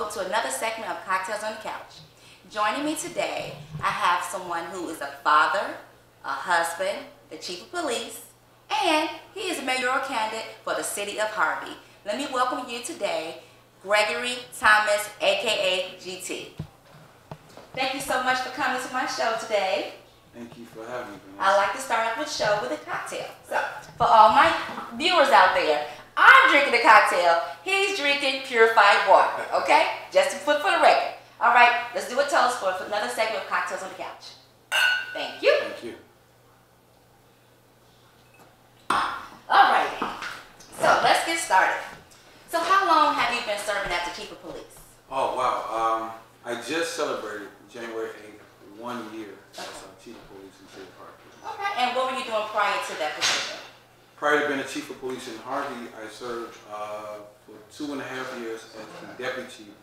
welcome to another segment of Cocktails on the Couch. Joining me today, I have someone who is a father, a husband, the chief of police, and he is a mayoral candidate for the city of Harvey. Let me welcome you today, Gregory Thomas, aka GT. Thank you so much for coming to my show today. Thank you for having me. I like to start off the show with a cocktail. So, for all my viewers out there, I'm drinking a cocktail. He's drinking purified water, okay? Just to put for the record. All right, let's do a toast for another segment of Cocktails on the Couch. Thank you. Thank you. All right, so let's get started. So how long have you been serving as the chief of police? Oh, wow. I just celebrated January 8th, 1 year as chief of police in the city of Harvey. Okay, and what were you doing prior to that position? Prior to being the chief of police in Harvey, I served for 2.5 years as the deputy chief,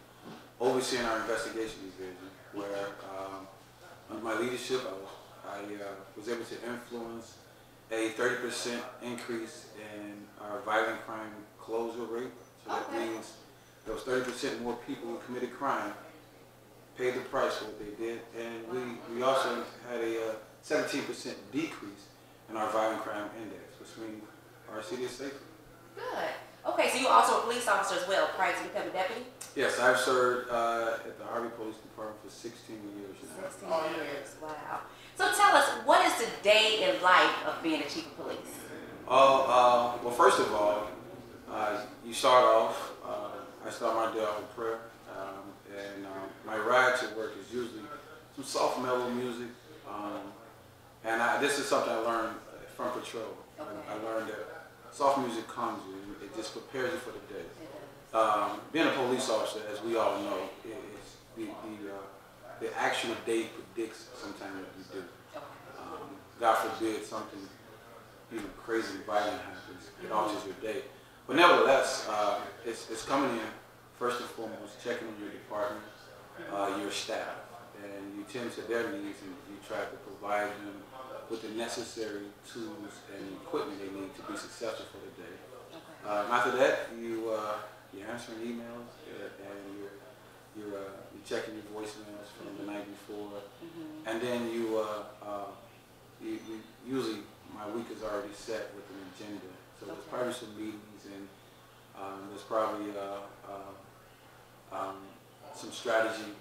overseeing our investigation division, where under my leadership, I was able to influence a 30% increase in our violent crime closure rate. So that means there was 30% more people who committed crime, paid the price for what they did, and we also had a 17% decrease in our violent crime index, which means our city is safer. Good. Okay, so you're also a police officer as well, prior to becoming deputy? Yes, I've served at the Harvey Police Department for 16 years now. 16 years, wow. So tell us, what is the day in life of being a chief of police? Well, first of all, you start off, I start my day off with prayer, and my ride to work is usually some soft mellow music, and this is something I learned from patrol. Okay. I learned that soft music calms you, it just prepares you for the day. Being a police officer, as we all know, is the actual day predicts sometimes what you do. God forbid something crazy and violent happens, it alters your day. But nevertheless, it's coming in, first and foremost, checking on your department, your staff, and you tend to their needs and you try to provide them with the necessary tools and equipment they need to be successful for the day. After that, you're answering emails and you're checking your voicemails from the night before, and then you usually my week is already set with an agenda. So there's probably some meetings and there's probably some strategy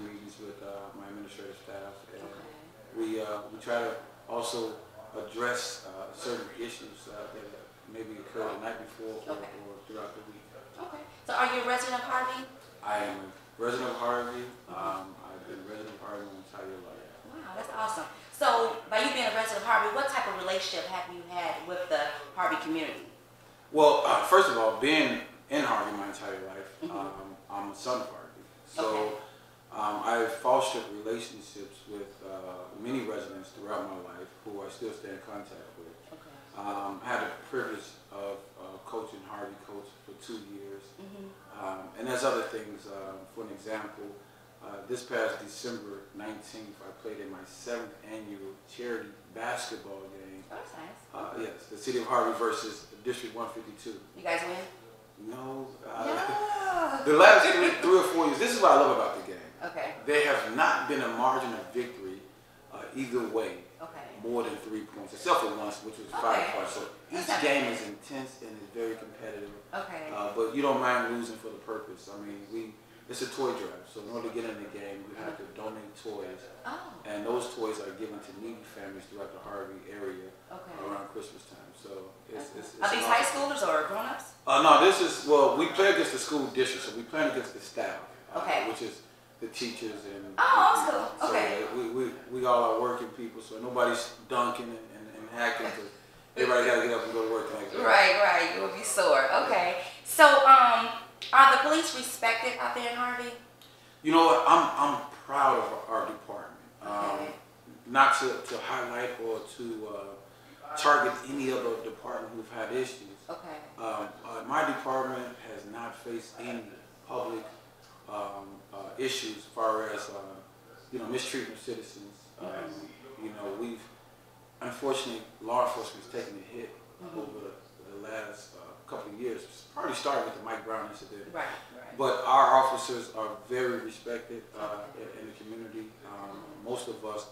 meetings with my administrative staff. And we try to also address certain issues that maybe occurred the night before or throughout the week. Okay. So are you a resident of Harvey? I am a resident of Harvey. I've been a resident of Harvey my entire life. Wow, that's awesome. So by you being a resident of Harvey, what type of relationship have you had with the Harvey community? Well, first of all, being in Harvey my entire life, I'm a son of Harvey. So I've fostered relationships with many residents throughout my life who I still stay in contact with. I had the privilege of coaching Harvey Coach for 2 years. And there's other things. For an example, this past December 19th, I played in my 7th annual charity basketball game. Oh, that's nice. Yes, the city of Harvey versus District 152. You guys win? No. No. The last 3 or 4 years, this is what I love about the game. Okay. There have not been a margin of victory either way more than 3 points, except for once, which was 5 points. So each game is intense and is very competitive. But you don't mind losing for the purpose. I mean, it's a toy drive, so in order to get in the game, we have to donate toys. And those toys are given to needy families throughout the Harvey area around Christmas time. So it's are these high schoolers or grown-ups? No, this is, well, we play against the school district, so we play against the staff, which is the teachers and cool. So we all are working people, so nobody's dunking and hacking because everybody got to get up and go to work like that. Right, you will be sore. Okay. So are the police respected out there in Harvey? You know what, I'm proud of our department. Not to highlight or to target any other department who've had issues. My department has not faced any public issues as far as mistreatment of citizens. We've unfortunately law enforcement's taken a hit over the last couple of years. Probably started with the Mike Brown incident. But our officers are very respected in the community. Most of us,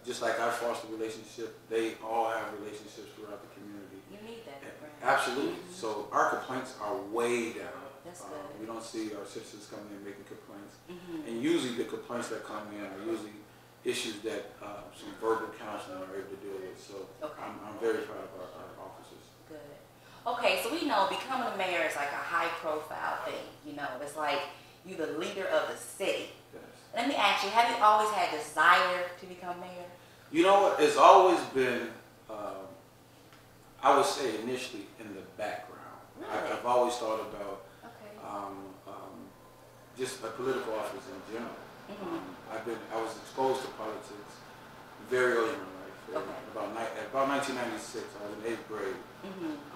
just like I foster relationship, they all have relationships throughout the community. You need that, right? Absolutely. So our complaints are way down. That's good. We don't see our citizens coming in making complaints. And usually the complaints that come in are usually issues that some verbal counseling are able to deal with. So I'm very proud of our officers. Good. Okay, so we know becoming a mayor is like a high profile thing. You know, it's like you're the leader of the city. Yes. Let me ask you, have you always had desire to become mayor? You know what? It's always been, I would say initially in the background. Really? I've always thought about just a political office in general. I was exposed to politics very early in my life. About 1996, I was in 8th grade.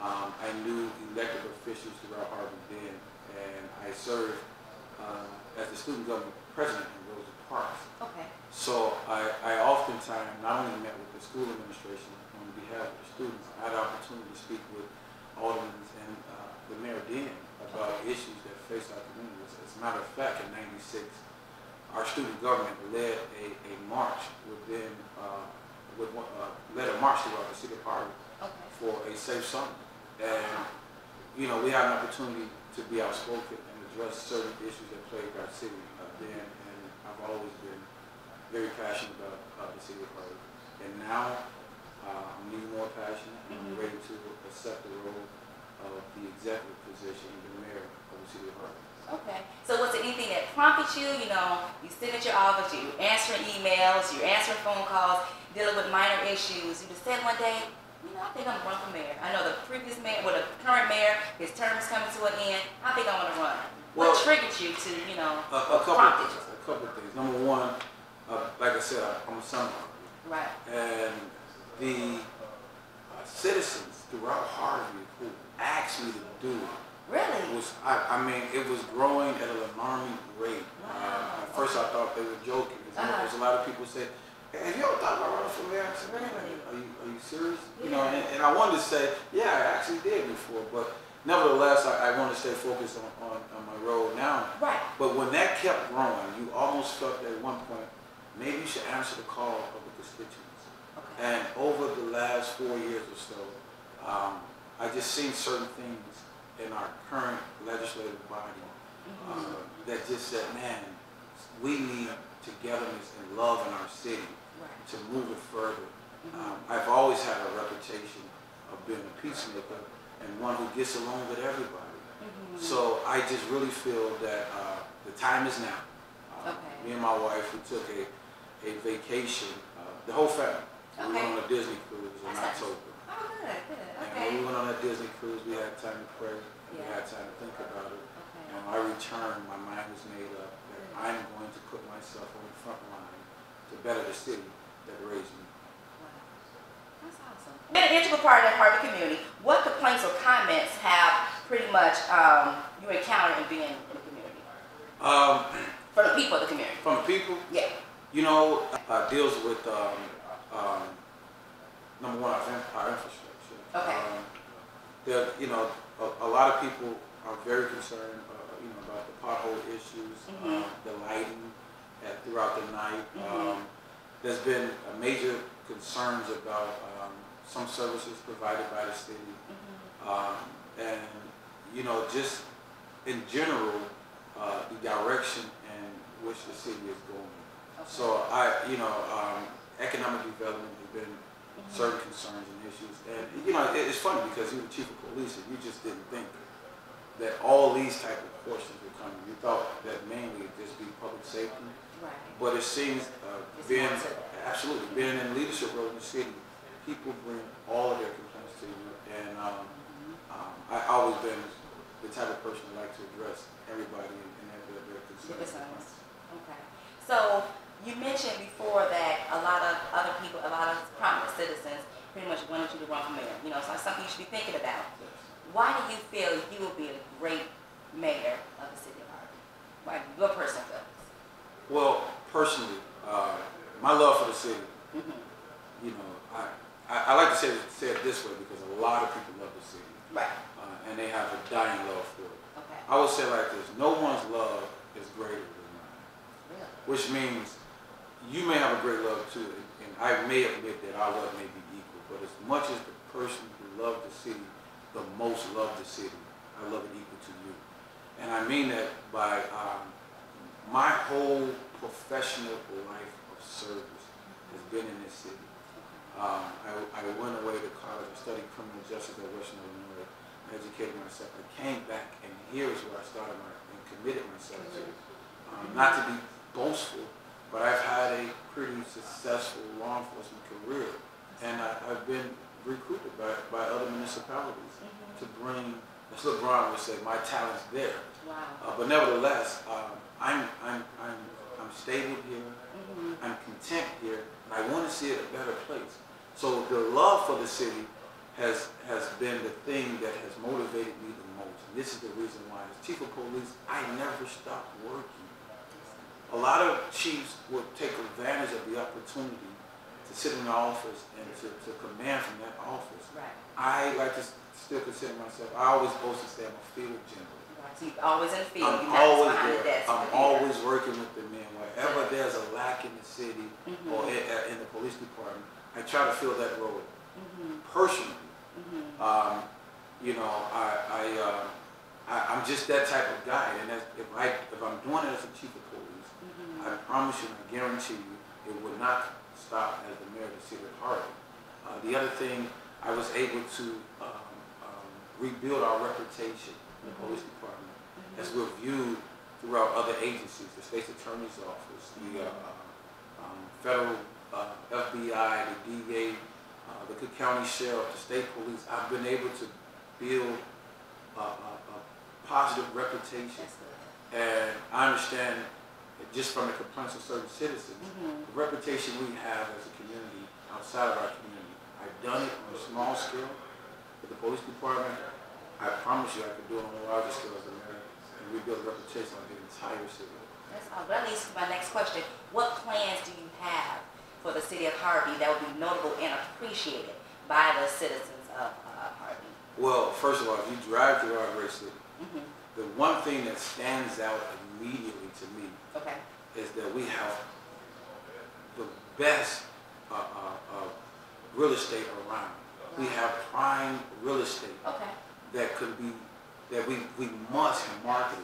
I knew elected officials throughout Harvey then, and I served as the student government president in Rosa Parks. So I oftentimes not only met with the school administration on behalf of the students, I had the opportunity to speak with aldermen and the mayor then about issues that face our communities. As a matter of fact, in '96, our student government led a march led a march throughout the city of Harvey for a safe summer. And you know, we had an opportunity to be outspoken and address certain issues that plagued our city then. And I've always been very passionate about the city of Harvey. And now I'm even more passionate, and I'm ready to accept the role of the executive position, the mayor of the city of Harvey. So was it anything that prompted you? You know, you sit at your office, you answering emails, you're answering phone calls, dealing with minor issues. You just said one day, you know, I think I'm going to run for mayor. I know the previous mayor, well, the current mayor, his term is coming to an end. I think I want to run. What triggered you to, you know, prompted you? A couple of things. Number one, like I said, I'm a son of Harvey. Right. And the citizens throughout Harvey who asked me to do it, really? I mean, it was growing at an alarming rate. Wow. At first I thought they were joking. There's a lot of people say, hey, have you ever thought about running for mayor? I said, really? Are you serious? Yeah. You know, and I wanted to say, yeah, I actually did before, but nevertheless, I want to stay focused on my role now. Right. But when that kept growing, you almost felt at one point, maybe you should answer the call of the constituents. And over the last 4 years or so, I just seen certain things in our current legislative body that just said, man, we need togetherness and love in our city to move it further. I've always had a reputation of being a peacemaker and one who gets along with everybody. So I just really feel that the time is now. Me and my wife, we took a vacation, the whole family. We went on a Disney cruise in October. Oh, good, good. And when we went on that Disney cruise, we had time to pray. We had time to think about it. And when I returned, my mind was made up that I'm going to put myself on the front line to better the city that raised me. That's awesome. Being an integral part of the Harvey community, what complaints or comments have pretty much you encountered in being in the community? From the people of the community. From the people? Yeah. You know, deals with number one, our infrastructure. You know, a lot of people are very concerned, you know, about the pothole issues, the lighting throughout the night. There's been major concerns about some services provided by the city, and you know, just in general, the direction in which the city is going. So you know, economic development has been certain concerns and issues, and you know, it's funny because you were chief of police and you just didn't think that all these type of questions would come. You thought that mainly it'd just be public safety, but it seems being in leadership role in the city, people bring all of their complaints to you, and I've always been the type of person who like to address everybody and their concerns. So you mentioned before that a lot of other people, a lot of prominent citizens pretty much wanted you to run for mayor. You know, so it's something you should be thinking about. Why do you feel you will be a great mayor of the city of Harvey? Why do your personal feelings? Well, personally, my love for the city, you know, I like to say it this way because a lot of people love the city. And they have a dying love for it. I would say like this: no one's love is greater than mine. Really? Which means you may have a great love too, and I may admit that our love may be equal. But as much as the person who loved the city the most loved the city, I love it equal to you. And I mean that by my whole professional life of service has been in this city. I went away to college. I studied criminal justice at Western Illinois. I educated myself. I came back, and here is where I started and committed myself to. Not to be boastful, but I've had a pretty successful law enforcement career, and I've been recruited by other municipalities to bring, as LeBron would say, my talents there. Wow. But nevertheless, I'm stable here. I'm content here. And I want to see it a better place. So the love for the city has been the thing that has motivated me the most. And this is the reason why, as chief of police, I never stopped working. A lot of chiefs would take advantage of the opportunity to sit in the office and to command from that office. Right. I like to still consider myself, I always boast to say I'm a field general. Right. So you're always in the field. I'm always there. I'm always working with the men. Wherever there's a lack in the city or in the police department, I try to fill that role personally. You know, I'm just that type of guy, and if I'm doing it as a chief of police, I promise you, and I guarantee you, it would not stop as the mayor of the city of Harvey. The other thing, I was able to rebuild our reputation in the police department as we're viewed throughout other agencies, the state's attorney's office, the federal FBI, the DA, the Cook County Sheriff, the state police. I've been able to build a positive reputation, and I understand that just from the complaints of certain citizens, the reputation we have as a community outside of our community. I've done it on a small scale with the police department. I promise you I can do it on a larger scale as a mayor and rebuild a reputation on the entire city. That's all. That leads to my next question. What plans do you have for the city of Harvey that will be notable and appreciated by the citizens of Harvey? Well, first of all, if you drive through our great city, the one thing that stands out immediately to me is that we have the best real estate around. We have prime real estate that we must market.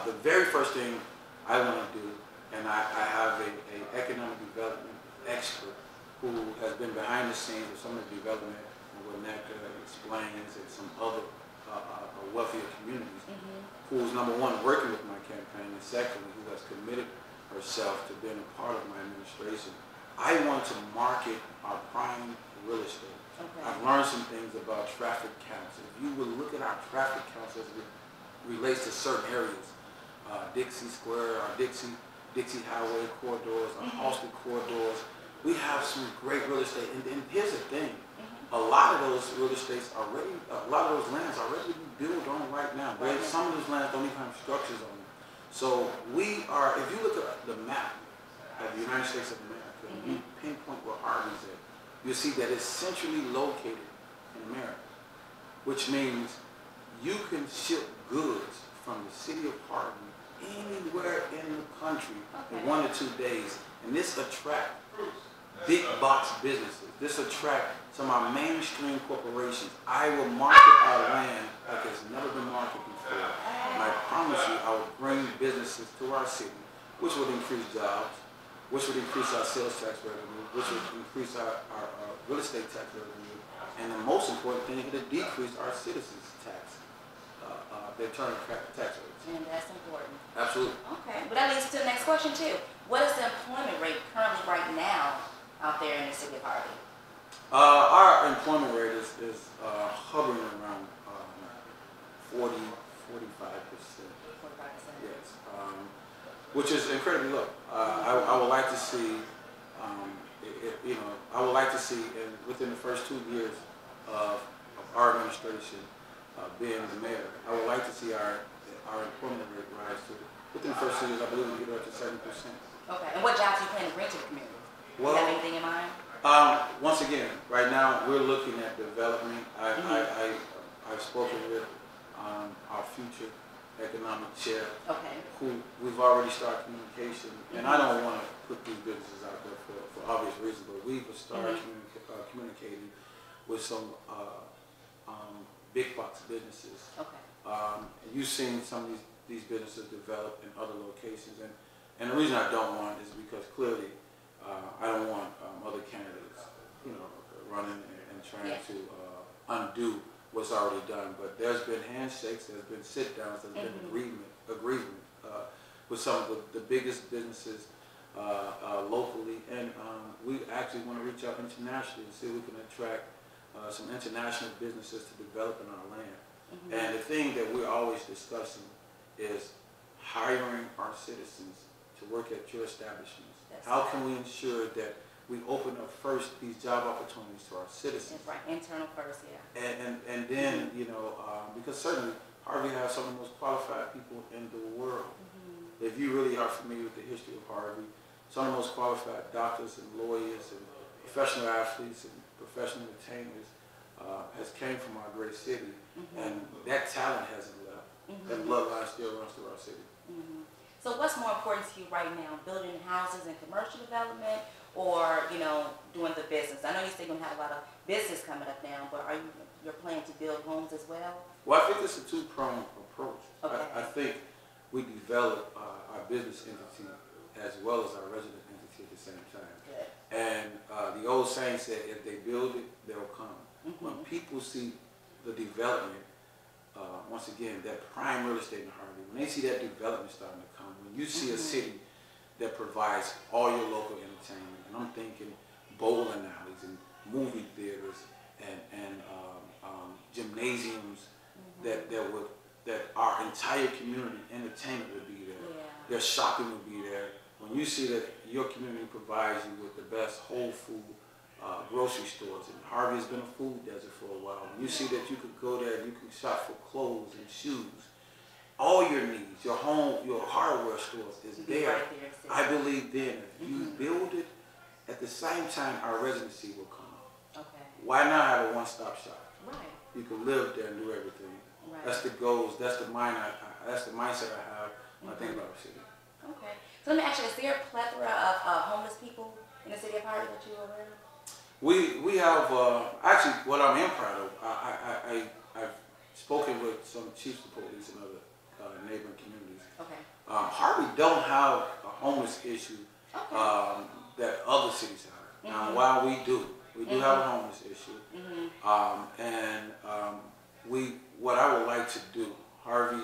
The very first thing I want to do, and I have an economic development expert who has been behind the scenes of some of the development and what NACA explains and some other wealthier communities, who is number one working with my campaign, and secondly who has committed herself to being a part of my administration. I want to market our prime real estate. I've learned some things about traffic counts. If you will look at our traffic counts as it relates to certain areas, Dixie Square, our Dixie Highway corridors, our Halsted corridors, we have some great real estate. And here's the thing, a lot of those real estates already, a lot of those lands are already built on right now. Some of those lands don't even have structures on them. So we are, if you look at the map of the United States of America, and you pinpoint where Harvey's at, you'll see that it's centrally located in America, which means you can ship goods from the city of Harvey anywhere in the country in 1 to 2 days. And this attracts big box businesses. This attracts some of our mainstream corporations. I will market our land like it's never been marketed before. And I promise you, I will bring businesses to our city, which would increase jobs, which would increase our sales tax revenue, which would increase our real estate tax revenue, and the most important thing, it would decrease our citizens' tax, their turn tax rates. And that's important. Absolutely. Okay, but that leads to the next question too. What is the employment rate currently right now out there in the city of Harvey? Our employment rate is hovering around 40–45%. 45%. Yes, which is incredibly low. I would like to see, I would like to see within the first 2 years of our administration being the mayor, I would like to see our employment rate rise to, within the first 2 years, I believe we get up to 70%. Okay, and what jobs do you plan to bring to the community? Well, do you have anything in mind? Once again, right now we're looking at development. I've spoken with our future economic chair, Okay. who we've already started communication, and I don't want to put these businesses out there for obvious reasons, but we've started communicating with some big box businesses. Okay. And you've seen some of these businesses develop in other locations, and the reason I don't want is because clearly I don't want other candidates, running and trying to undo what's already done. But there's been handshakes, there's been sit downs, there's been agreement with some of the biggest businesses locally, and we actually want to reach out internationally and see if we can attract some international businesses to develop in our land. And the thing that we're always discussing is hiring our citizens to work at your establishments. How can we ensure that we open up first these job opportunities to our citizens? That's right, internal first, yeah. And then, because certainly Harvey has some of the most qualified people in the world. If you really are familiar with the history of Harvey, some of the most qualified doctors and lawyers and professional athletes and professional entertainers has came from our great city, and that talent hasn't left. That bloodline still runs through our city. So what's more important to you right now, building houses and commercial development, or doing the business? I know you say you're gonna have a lot of business coming up now, but are you're planning to build homes as well? Well, I think it's a two-pronged approach. Okay. I think we develop our business entity as well as our resident entity at the same time. Good. And the old saying said, if they build it, they'll come. When people see the development, once again, that prime real estate in Harvey, when they see that development starting to come, when you see a city that provides all your local entertainment, and I'm thinking bowling alleys and movie theaters and gymnasiums that our entire community entertainment would be there. Their shopping would be there. When you see that your community provides you with the best whole food grocery stores, and Harvey has been a food desert for a while. When you see that you could go there and you can shop for clothes and shoes, all your needs, your home, your hardware stores is there. Right there, I believe then if you build it, at the same time our residency will come. Okay. Why not have a one-stop shop? Right. You can live there and do everything. Right. That's the goals. That's the that's the mindset I have when I think about the city. Okay. So let me ask you: is there a plethora of homeless people in the city of Harvey that you're aware of? We have actually what I'm in proud of. I've spoken with some chiefs of police and other neighboring communities. Okay. Harvey don't have a homeless issue that other cities have. Now, while we do have a homeless issue, what I would like to do, Harvey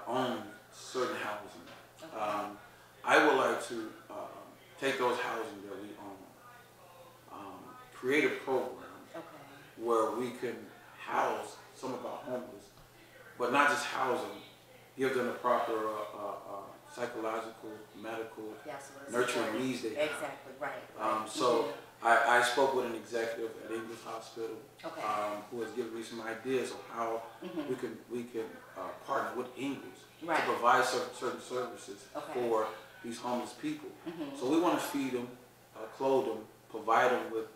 owns certain housing. I would like to take those housing that we own, create a program where we can house some of our homeless, but not just house them, give them the proper psychological, medical, nurturing needs they have. Exactly, right. So I spoke with an executive at English Hospital who has given me some ideas on how we can partner with English to provide certain services for these homeless people. So we want to feed them, clothe them, provide them with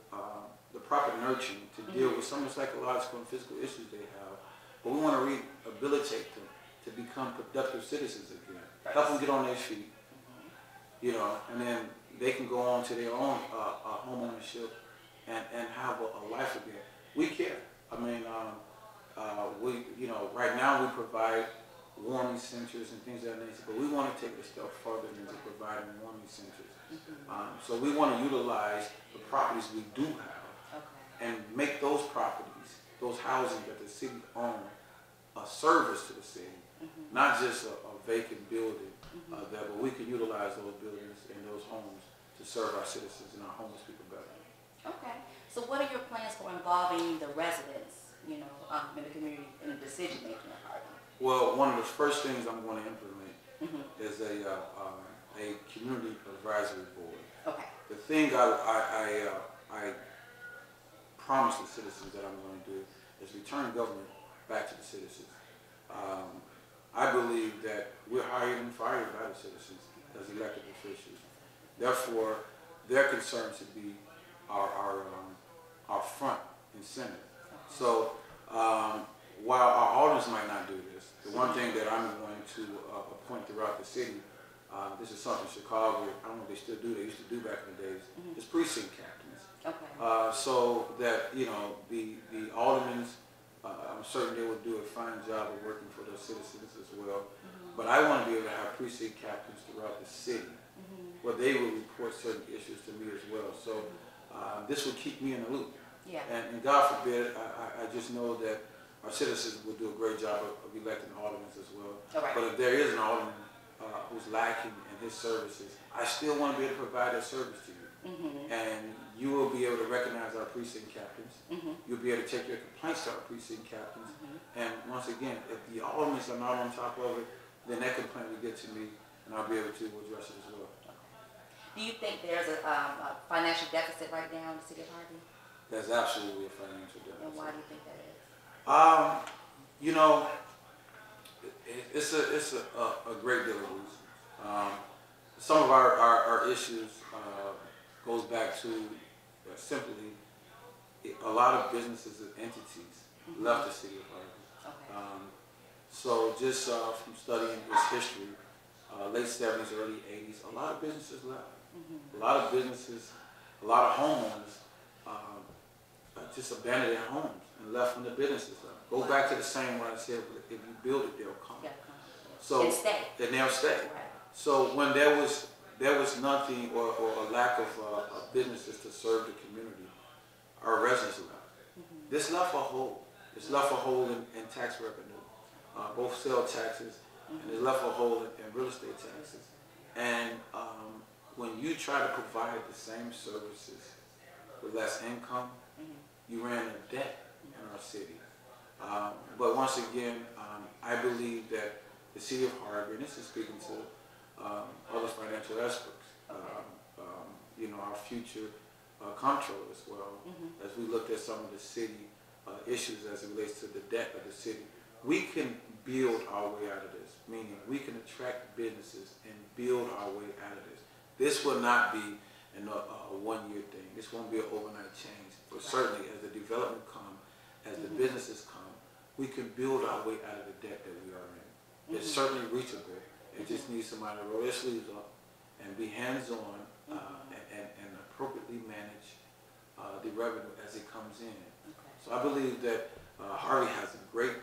the proper nurturing to deal with some of the psychological and physical issues they have. But we want to rehabilitate them to become productive citizens again. Help them get on their feet, and then they can go on to their own home ownership and have a life again. We care. I mean, right now we provide warming centers and things of that nature, but we want to take it a step further into providing warming centers. So we want to utilize the properties we do have and make those properties, those housing that the city owns, a service to the city, not just a vacant building there, but we can utilize those buildings and those homes to serve our citizens and our homeless people better. Okay. So what are your plans for involving the residents, in the community in the decision making of Harvey? Well, one of the first things I'm going to implement is a community advisory board. Okay. The thing I promise the citizens that I'm going to do is return government back to the citizens. I believe that we're hired and fired by the citizens as elected officials. Therefore, their concerns should be our front and center. So while our audience might not do this, The one thing that I'm going to appoint throughout the city, this is something Chicago, I don't know if they still do, they used to do back in the days, is precinct captains. Okay. So that, you know, the aldermen, I'm certain they will do a fine job of working for their citizens as well. But I want to be able to have precinct captains throughout the city, where they will report certain issues to me as well. So this will keep me in the loop. Yeah. And God forbid, I just know that our citizens will do a great job of electing aldermen as well. Right. But if there is an alderman who's lacking in his services, I still want to be able to provide that service to you. And you will be able to recognize our precinct captains. You'll be able to take your complaints to our precinct captains. And once again, if the aldermen are not on top of it, then that complaint will get to me, and I'll be able to address it as well. Do you think there's a financial deficit right now in the city of Harvey? There's absolutely a financial deficit. And why do you think that is? You know, it's a great deal of reasons. Some of our issues goes back to simply a lot of businesses and entities left the city of Harvey. Okay. So just from studying its history, late 70s, early 80s, a lot of businesses left. A lot of businesses, a lot of homeowners just abandoned their homes and left when the businesses left. Go back to the same what I said, if you build it, they'll come. Yeah. So, and stay. And they'll stay. Right. So when there was nothing or a lack of businesses to serve the community, our residents left. This left a hole. It's left a hole in tax revenue, both sale taxes, and it left a hole in real estate taxes. And when you try to provide the same services with less income, you ran into debt in our city. But once again, I believe that the city of Harvey, and this is speaking to other financial experts, you know, our future comptroller as well, as we looked at some of the city issues as it relates to the debt of the city. We can build our way out of this, meaning we can attract businesses and build our way out of this. This will not be a one-year thing. This won't be an overnight change. But certainly as the development comes, as the businesses come, we can build our way out of the debt that we are in. It's certainly reachable. It just needs somebody to roll their sleeves up and be hands-on and appropriately manage the revenue as it comes in. So I believe that Harvey has a great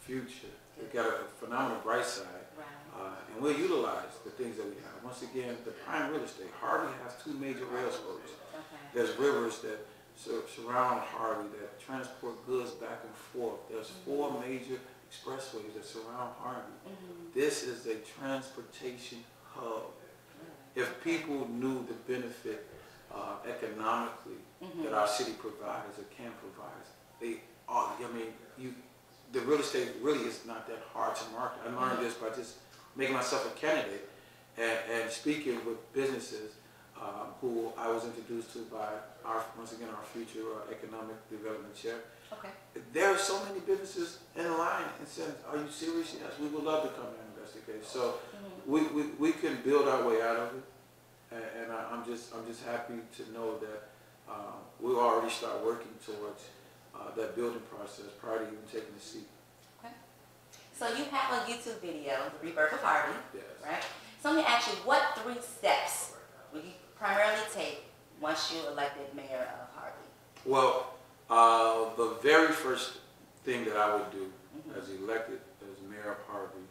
future. We've got a phenomenal bright side, and we'll utilize the things that we have. Once again, the prime real estate. Harvey has two major rail spokes. There's rivers that surround Harvey that transport goods back and forth. There's 4 major expressways that surround Harvey. This is a transportation hub. If people knew the benefit economically that our city provides or can provide, the real estate really is not that hard to market. I learned this by just making myself a candidate and speaking with businesses who I was introduced to by once again our future economic development chair. There are so many businesses in line and said, "Are you serious?" Yes, we would love to come and investigate. So we can build our way out of it, and I'm just happy to know that we'll already start working towards that building process prior to even taking a seat. So you have a YouTube video, The Rebirth of Harvey, right? So let me ask you, what 3 steps will you primarily take once you're elected mayor of Harvey? Well, the very first thing that I would do as elected as mayor of Harvey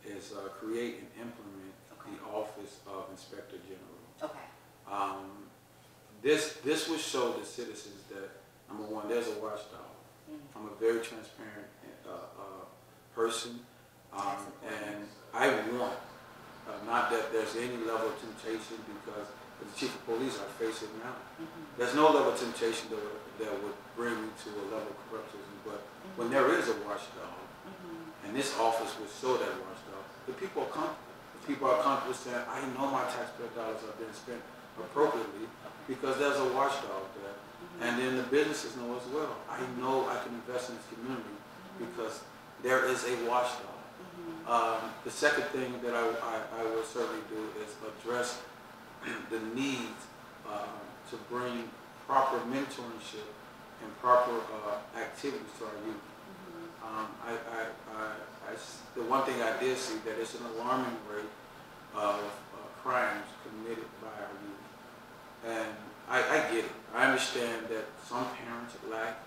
is create and implement the office of Inspector General. This will show the citizens that, number one, there's a watchdog. I'm a very transparent person, and I want, not that there's any level of temptation, because as the chief of police, I face it now. There's no level of temptation that would bring me to a level of corruption, but when there is a watchdog, and this office will show that watchdog, the people are comfortable. The people are comfortable saying, I know my taxpayer dollars are being spent appropriately because there's a watchdog there. And then the businesses know as well. I know I can invest in this community because there is a watchdog. The second thing that I will certainly do is address the need to bring proper mentorship and proper activities to our youth. The one thing I did see that it's an alarming rate of crimes committed by our youth. And I get it. I understand that some parents lack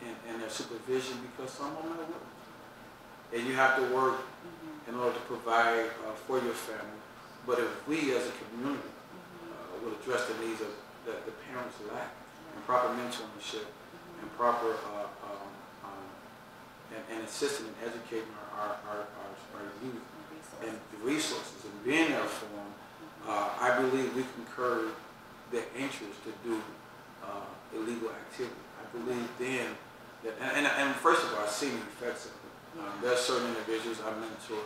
in their supervision because some of them are working. And you have to work in order to provide for your family. But if we as a community will address the needs of that the parents lack, and proper mentorship, and proper and assisting and educating our youth and the resources and being there for them, I believe we can curb their interest to do illegal activity. I believe then that, and first of all, I see the effects of it. There are certain individuals I mentor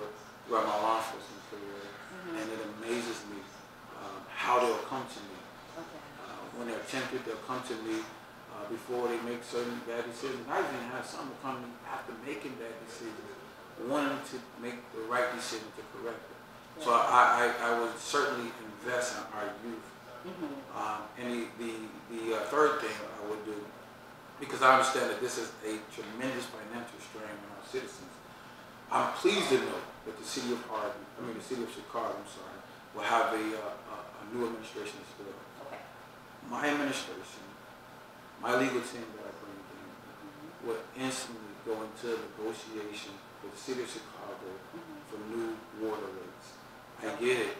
throughout my law enforcement career, and it amazes me how they'll come to me. When they're tempted, they'll come to me before they make certain bad decisions. I even have some who come to me after making bad decisions, wanting to make the right decision to correct it. So I would certainly invest in our youth. And the third thing I would do, because I understand that this is a tremendous financial strain on our citizens, I'm pleased to know that the city of Harvey, the city of Chicago, will have a new administration as well. My administration, my legal team that I bring in, will instantly go into negotiation with the city of Chicago for new water rates. I get it.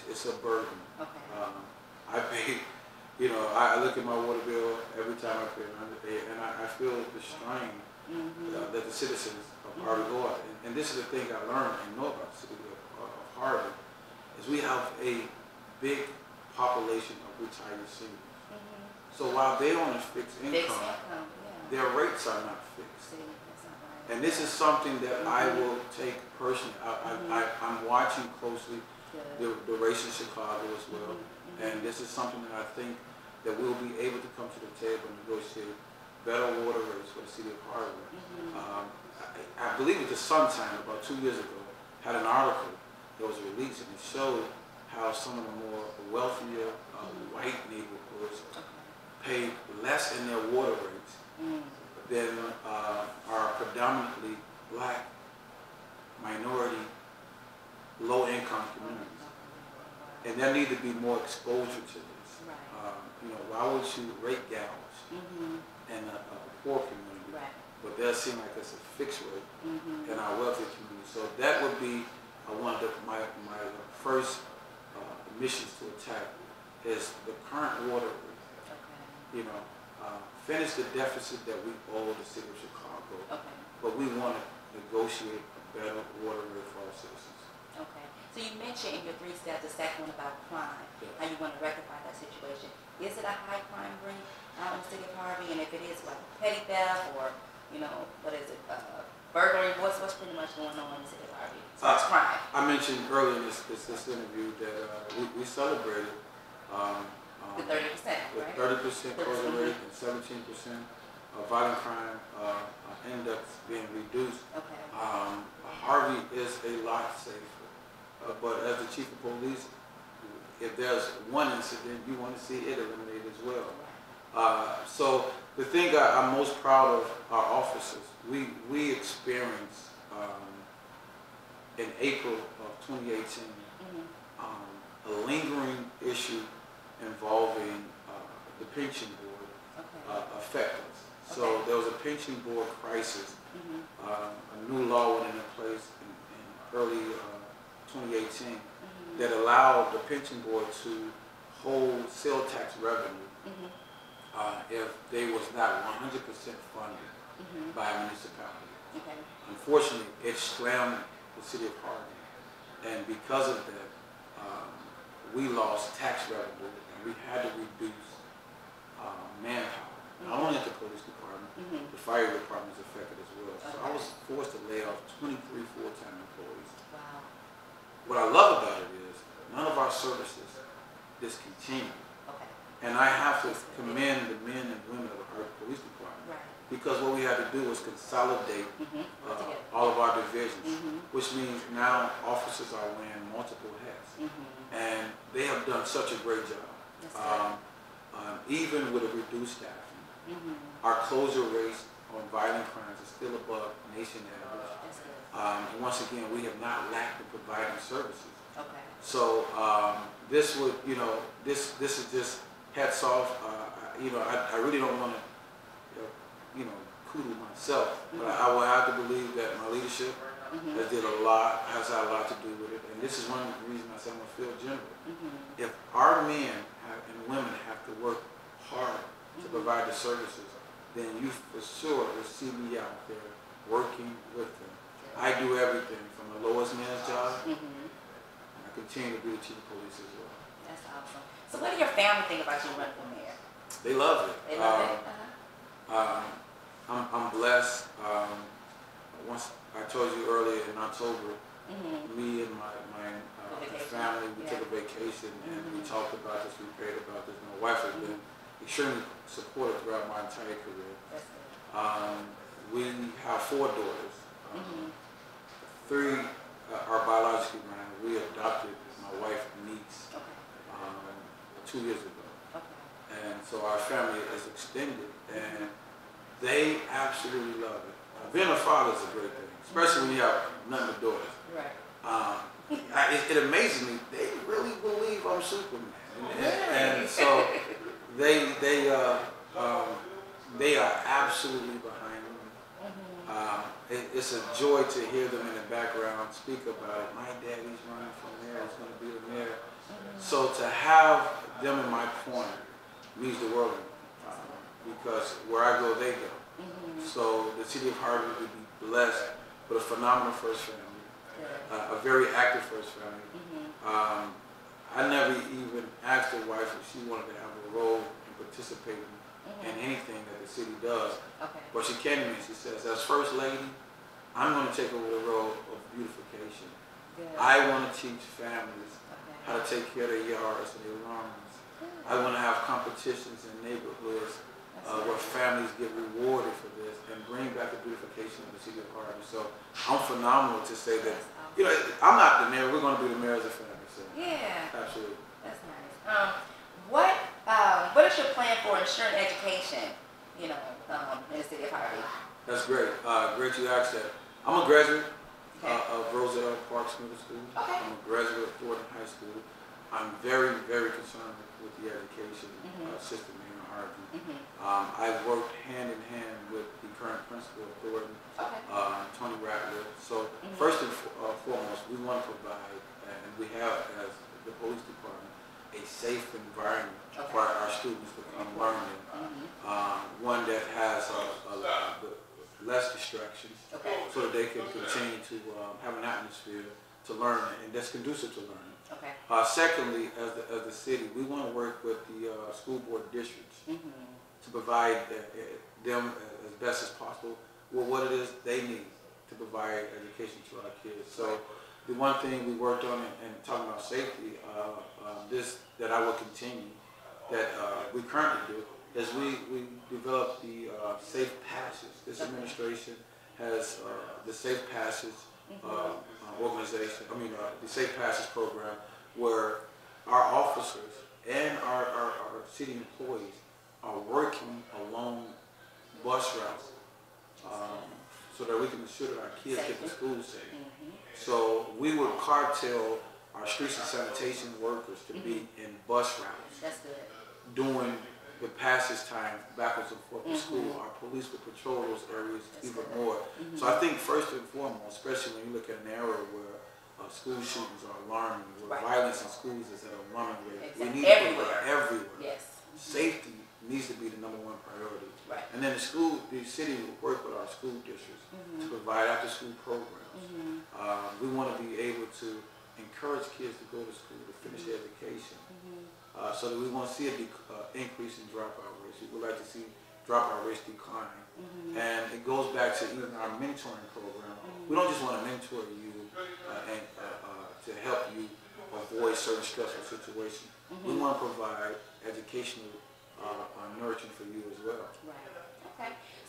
It's a burden. I pay, I look at my water bill every time I pay $100, and I feel the strain that the citizens of Harvey go out. And this is the thing I learned and know about the city of Harvey, is we have a big population of retired seniors. So while they're on a fixed income, their rates are not fixed. And this is something that I will take personally. I'm watching closely the race in Chicago as well. And this is something that I think that we'll be able to come to the table and negotiate better water rates for the city of Harvey. I believe it was the Sun Times about 2 years ago had an article that was released, and it showed how some of the more wealthier white neighborhoods pay less in their water rates than our predominantly black, minority, low-income communities. And there need to be more exposure to this. Why would you rate gals in a poor community, but they'll seem like it's a fixed rate in our wealthy community? So that would be one of my first missions to attack is the current water rate. Finish the deficit that we owe the city of Chicago, but we want to negotiate a better water rate for our citizens. So you mentioned in your 3 steps the second one about crime, how you want to rectify that situation. Is it a high crime rate out in the city of Harvey? And if it is, like petty theft or, what is it, burglary? What's pretty much going on in the city of Harvey? So it's crime. I mentioned earlier in this interview that we celebrated the 30%, with right? 30% closure rate and 17% violent crime index being reduced. Harvey is a lot safer. But as the chief of police, if there's one incident, you want to see it eliminated as well. So the thing I'm most proud of our officers, we experienced in April of 2018 a lingering issue involving the pension board affect us. So there was a pension board crisis. A new law went into place in early 2018 that allowed the pension board to hold sales tax revenue if they was not 100% funded by a municipality. Unfortunately, it slammed the city of Harvey, and because of that, we lost tax revenue, and we had to reduce manpower. Not only at the police department, the fire department is affected as well. So I was forced to lay off 23 full-time employees. What I love about it is none of our services discontinued. And I have to commend the men and women of the Harvey Police Department because what we had to do was consolidate all of our divisions, which means now officers are wearing multiple hats. And they have done such a great job. Even with a reduced staffing, our closure rates on violent crimes is still above nation average. And once again, we have not lacked in providing services. Okay. So this would, this is just hats off. I really don't want to, kudo myself, but I will have to believe that my leadership has had a lot to do with it. And this is one of the reasons I say I'm a field general. If our men and women have to work hard to provide the services, then you for sure will see me out there working with them. I do everything from the lowest man's job, and I continue to be the chief of police as well. That's awesome. So what do your family think about you running for mayor? They love it. They love it? I'm blessed. Once I told you earlier in October, me and my family, we took a vacation and we talked about this, we prayed about this. My wife has been extremely supportive throughout my entire career. We have 4 daughters. 3 are biologically mine. We adopted my wife's niece 2 years ago. And so our family is extended and they absolutely love it. Being a father is a great thing, especially when you have nothing but daughters. Right. It amazes me. They really believe I'm Superman, and so they are absolutely behind me. It's a joy to hear them in the background speak about it. My daddy's running for mayor. He's going to be the mayor. So to have them in my corner means the world to me, because where I go, they go. So the city of Harvey would be blessed with a phenomenal first family, a very active first family. I never even asked the wife if she wanted to have a role in participating in anything that the city does. But she came to me and she says, as First Lady, I'm going to take over the role of beautification. I want to teach families how to take care of their yards and their lawns. I want to have competitions in neighborhoods where families get rewarded for this and bring back the beautification of the city of Harvey. So I'm phenomenal to say that, I'm not the mayor, we're going to be the mayor as a family. So absolutely. That's nice. What is your plan for ensuring education, in the city of Harvey? That's great. Great you asked that. I'm a graduate of Roselle Parks Middle School. I'm a graduate of Thornton High School. I'm very, very concerned with the education system here in Harvey. I've worked hand in hand with the current principal of Thornton, Tony Ratliff. So first and foremost, we want to provide, and we have as the police department, a safe environment for our students to come learning. One that has less distractions, so that they can continue to have an atmosphere to learn and that's conducive to learning. Secondly, as the city, we want to work with the school board districts to provide them as best as possible with what it is they need to provide education to our kids. So the one thing we worked on and talking about safety, that I will continue, that we currently do, is we developed the Safe Passage. This administration has the Safe Passage organization, the Safe Passage program, where our officers and our city employees are working along bus routes so that we can ensure that our kids get to school safe. So we would cartel our streets and sanitation workers to be in bus routes during the passage time backwards and forth to school. Our police would patrol those areas even more. So I think first and foremost, especially when you look at an area where school shootings are alarming, where violence in schools is at an alarming rate, we need to put everywhere. Safety needs to be the #1 priority. And then the city will work with our school districts to provide after-school programs. We want to be able to encourage kids to go to school, to finish their education, so that we want to see an increase in dropout rates. We would like to see dropout rates decline. And it goes back to even our mentoring program. We don't just want to mentor you and to help you avoid certain stressful situations. We want to provide educational nurturing for you as well.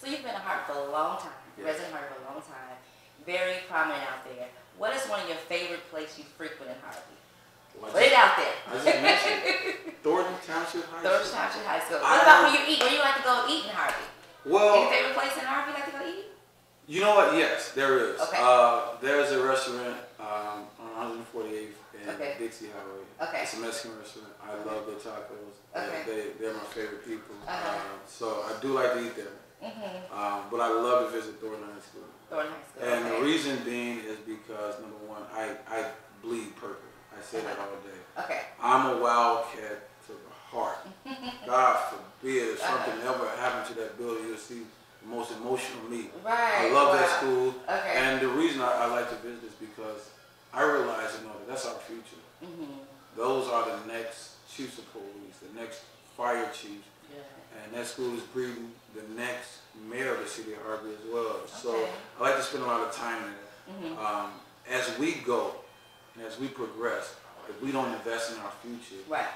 So you've been a Harvey for a long time, resident Harvey for a long time, very prominent out there. What is one of your favorite places you frequent in Harvey? Put it out there. I just mentioned Thornton Township High School. Thornton Township High School. What about when you eat? Where do you like to go eat in Harvey? Well, any favorite place in Harvey you like to go eat? You know what? Yes, there is. Okay. There's a restaurant on 148th and Okay. Dixie Highway. Okay. It's a Mexican restaurant. I love their tacos. Okay. They're my favorite people. Uh-huh. So I do like to eat there. But I love to visit Thornton High School. Thornton High School. And okay. the reason being is because, number one, I bleed purple. I say that all day. Okay. I'm a wildcat to the heart. God forbid if something ever happened to that building, you'll see the most emotional me. Right. I love that school. Okay. And the reason I like to visit is because I realize, that that's our future. Those are the next chiefs of police, the next fire chiefs. Yeah. And that school is breeding the next mayor of the city of Harvey as well. Okay. So I like to spend a lot of time there. As we go and as we progress, if we don't invest in our future, Right.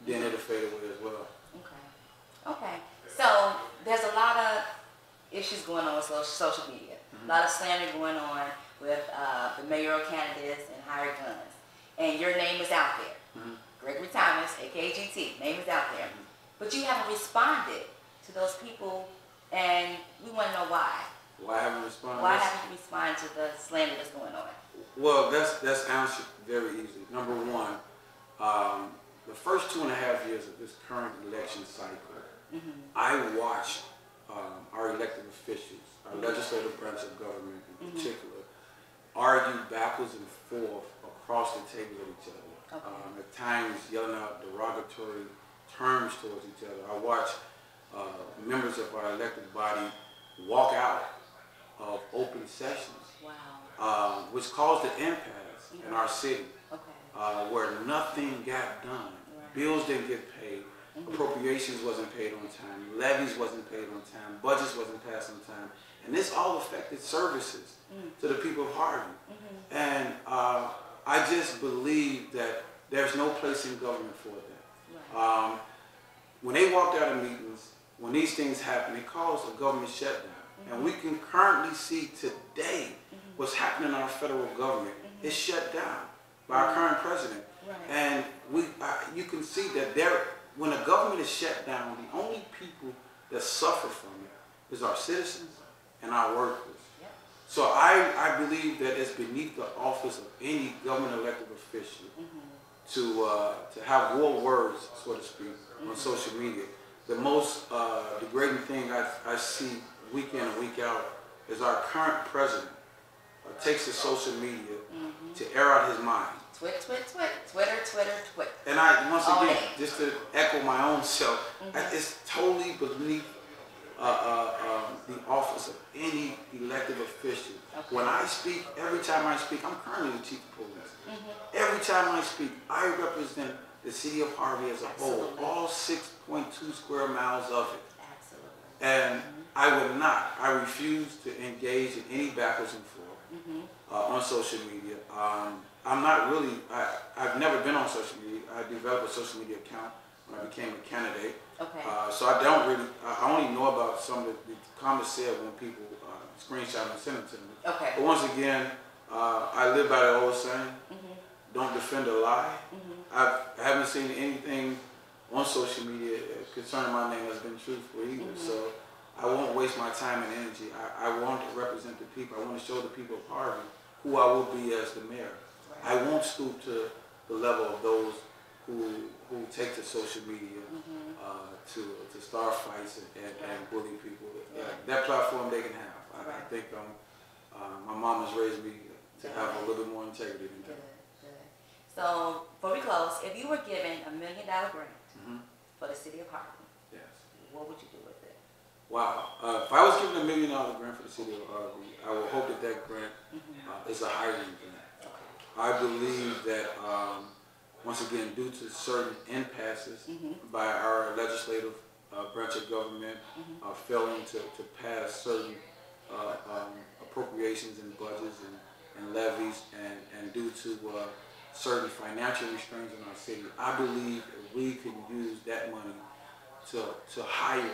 then it'll fade away as well. Okay. Okay. So there's a lot of issues going on with social media. A lot of slander going on with the mayoral candidates and hired guns. And your name is out there. Gregory Thomas, aka GT, name is out there. But you haven't responded to those people, and we want to know why. Why haven't you responded? Why haven't you responded to the slander that's going on? Well, that's answered very easy. Number one, the first 2.5 years of this current election cycle, I watched our elected officials, our legislative branch of government in particular, argue backwards and forth across the table with each other. At times yelling out derogatory terms towards each other. I watched members of our elected body walk out of open sessions, which caused an impasse in our city, where nothing got done. Bills didn't get paid, appropriations wasn't paid on time, levies wasn't paid on time, budgets wasn't passed on time, and this all affected services to the people of Harvey. And I just believe that there's no place in government for that. When they walked out of meetings, when these things happen, it caused a government shutdown. And we can currently see today what's happening in our federal government is shut down by our current president. And you can see that when a government is shut down, the only people that suffer from it is our citizens and our workers. So I believe that it's beneath the office of any government elected official to have war words, so to speak, on social media. The most degrading thing I see week in and week out is our current president takes to social media to air out his mind. Twitter. And once again, just to echo my own self, it's totally beneath the office of any elected official. When I speak, every time I speak, I'm currently the chief of police. Every time I speak, I represent the city of Harvey as a whole, all 6.2 square miles of it. And I refuse to engage in any backwards and forth on social media. I'm not really, I've never been on social media. I developed a social media account when I became a candidate. So I don't really, I only know about some of the comments said when people screenshot and send it to me. But once again, I live by the old saying, don't defend a lie. I haven't seen anything on social media concerning my name that's been truthful either. So I won't waste my time and energy. I want to represent the people. I want to show the people of Harvey who I will be as the mayor. I won't stoop to the level of those who take to social media to start fights and bully people. That platform they can have. I think my mom has raised me to have a little bit more integrity than that. So, before we close, if you were given $1 million grant for the city of Harvey, what would you do with it? Wow. If I was given $1 million grant for the city of Harvey, I would hope that grant is a hiring grant. I believe that, once again, due to certain impasses by our legislative branch of government failing to pass certain appropriations and budgets and levies, and due to certain financial restraints in our city, I believe that we can use that money to hire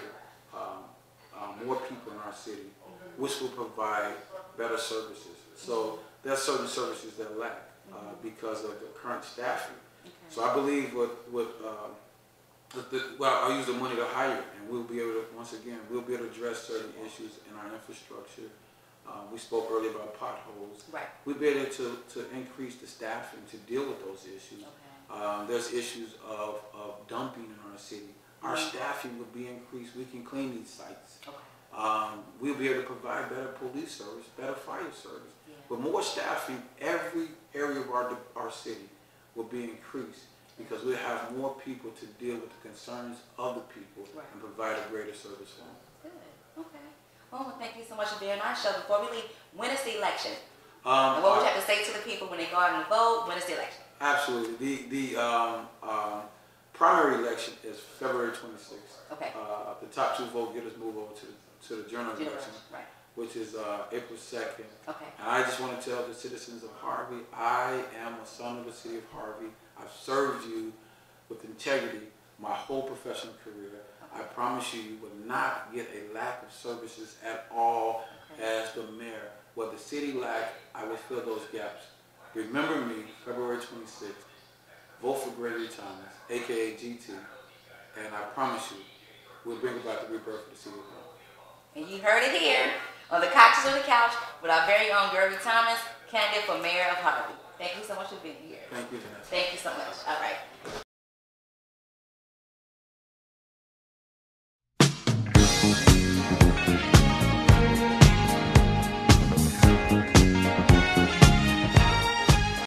more people in our city, which will provide better services. So there are certain services that lack because of the current staffing. So I believe with Well, I'll use the money to hire, and we'll be able to, once again, we'll be able to address certain issues in our infrastructure. We spoke earlier about potholes. Right. We'll be able to increase the staffing to deal with those issues. Okay. There's issues of dumping in our city. Our staffing will be increased. We can clean these sites. Okay. We'll be able to provide better police service, better fire service. Yeah. But more staffing, every area of our city will be increased because we'll have more people to deal with the concerns of the people and provide a greater service for them. Good. Okay. Well, thank you so much for being on our show. Before we leave, when is the election? And Um, what would you have to say to the people when they go out and vote? When is the election? Absolutely. The primary election is February 26th. Okay. The top two vote getters move over to the general election, Right. which is April 2nd. Okay. And I just want to tell the citizens of Harvey, I am a son of the city of Harvey. I've served you with integrity my whole professional career. I promise you will not get a lack of services at all as the mayor. What the city lacks, I will fill those gaps. Remember me, February 26th. Vote for Gregory Thomas, a.k.a. GT. And I promise you, we'll bring about the rebirth of the city of Harvey. And you heard it here on the Couches on the Couch with our very own Gregory Thomas, candidate for mayor of Harvey. Thank you so much for being here. Thank you, Vanessa. Thank you so much. All right.